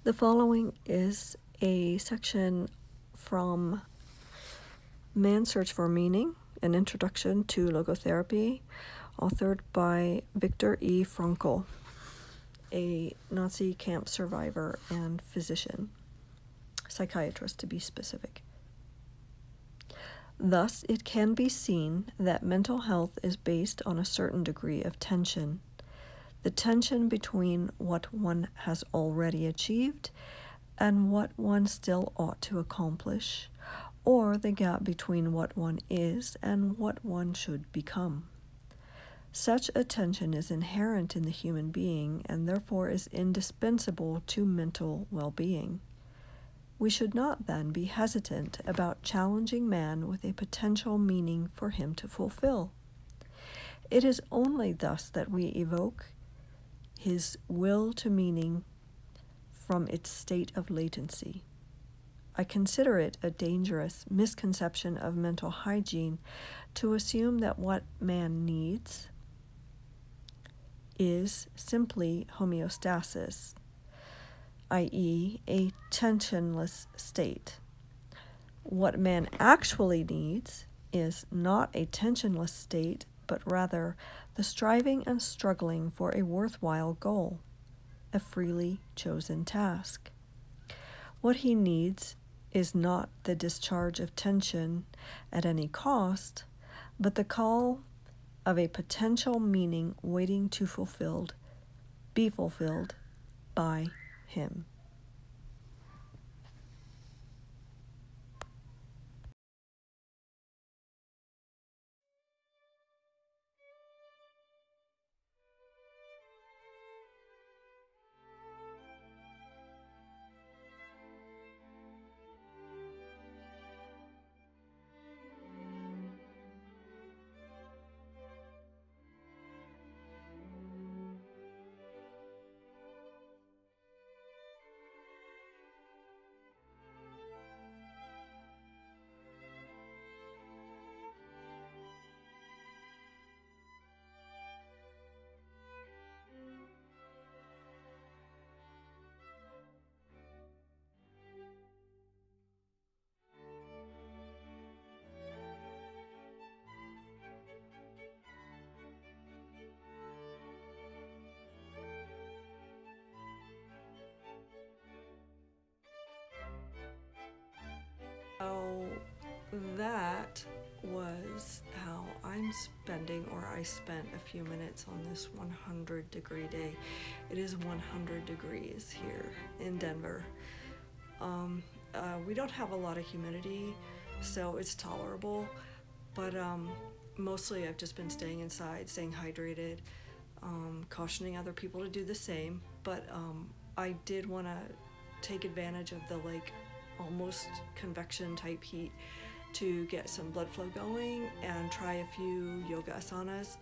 The following is a section from Man's Search for Meaning, an Introduction to Logotherapy, authored by Viktor E. Frankl, a Nazi camp survivor and physician, psychiatrist to be specific. Thus, it can be seen that mental health is based on a certain degree of tension. The tension between what one has already achieved and what one still ought to accomplish, or the gap between what one is and what one should become. Such a tension is inherent in the human being and therefore is indispensable to mental well-being. We should not then be hesitant about challenging man with a potential meaning for him to fulfill. It is only thus that we evoke his will to meaning from its state of latency. I consider it a dangerous misconception of mental hygiene to assume that what man needs is simply homeostasis, i.e., a tensionless state. What man actually needs is not a tensionless state, but rather the striving and struggling for a worthwhile goal, a freely chosen task. What he needs is not the discharge of tension at any cost, but the call of a potential meaning waiting to be fulfilled by him. So that was how I spent a few minutes on this 100-degree day. It is 100 degrees here in Denver. We don't have a lot of humidity, so it's tolerable, but mostly I've just been staying inside, staying hydrated, cautioning other people to do the same, but I did want to take advantage of the almost convection type heat to get some blood flow going and try a few yoga asanas.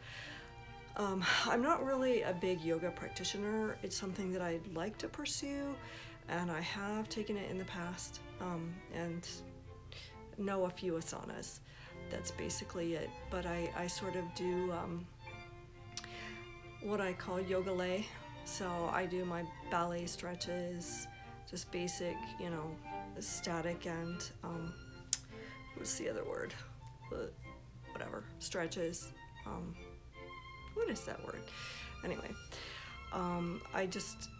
I'm not really a big yoga practitioner. It's something that I'd like to pursue, and I have taken it in the past and know a few asanas. That's basically it, but I sort of do what I call yoga lay. So I do my ballet stretches, just basic, static and what's the other word? Whatever, stretches. What is that word? Anyway, I just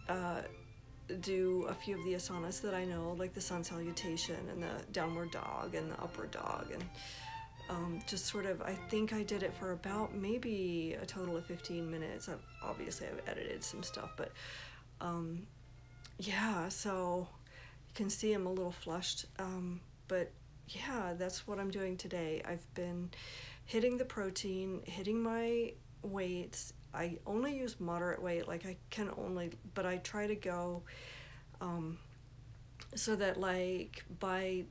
do a few of the asanas that I know, like the sun salutation and the downward dog and the upward dog, and just sort of, I think I did it for about maybe a total of 15 minutes. Obviously I've edited some stuff, but yeah, so you can see I'm a little flushed, but yeah, that's what I'm doing today. I've been hitting the protein, hitting my weights. I only use moderate weight, but I try to go so that by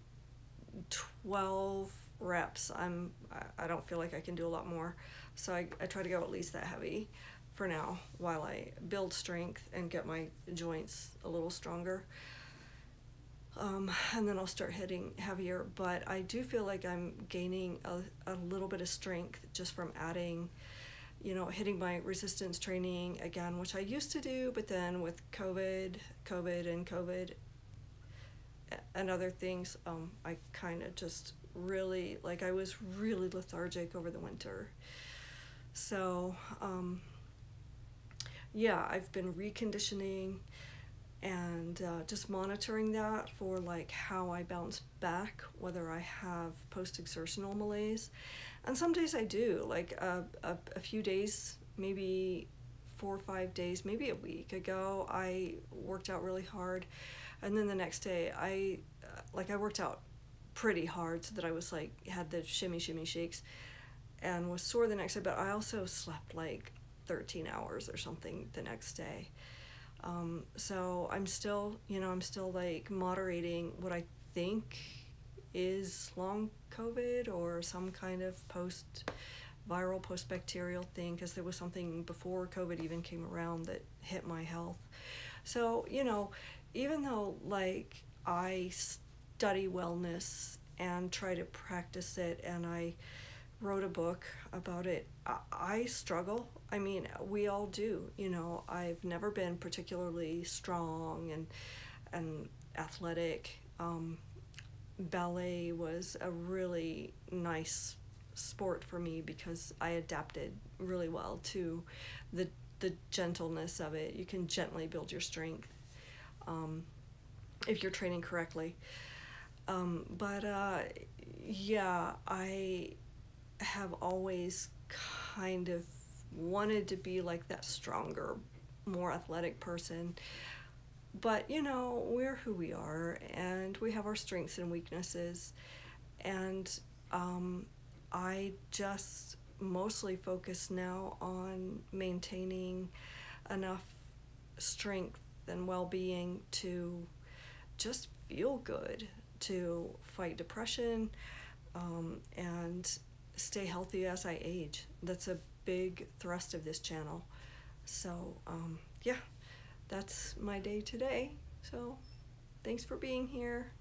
12 reps, I don't feel like I can do a lot more. So I try to go at least that heavy for now while I build strength and get my joints a little stronger. And then I'll start hitting heavier, but I do feel like I'm gaining a little bit of strength just from adding hitting my resistance training again, which I used to do, but then with COVID and other things, I kind of just really, I was really lethargic over the winter. So, yeah, I've been reconditioning and just monitoring that for how I bounce back, whether I have post-exertional malaise. And some days I do, a few days, maybe 4 or 5 days, maybe a week ago, I worked out really hard. And then the next day, I worked out pretty hard so that I was had the shimmy shakes and was sore the next day, but I also slept 13 hours or something the next day. So I'm still moderating what I think is long COVID or some kind of post-viral, post-bacterial thing, because there was something before COVID even came around that hit my health. So, even though I study wellness and try to practice it, and I wrote a book about it, I struggle. I mean, we all do. I've never been particularly strong and athletic. Ballet was a really nice sport for me because I adapted really well to the gentleness of it. You can gently build your strength if you're training correctly. Yeah, I have always kind of wanted to be that stronger, more athletic person. But, we're who we are, and we have our strengths and weaknesses. And I just mostly focus now on maintaining enough strength and well-being to just feel good, to fight depression, and stay healthy as I age. That's a big thrust of this channel. So, yeah, that's my day today. So, thanks for being here.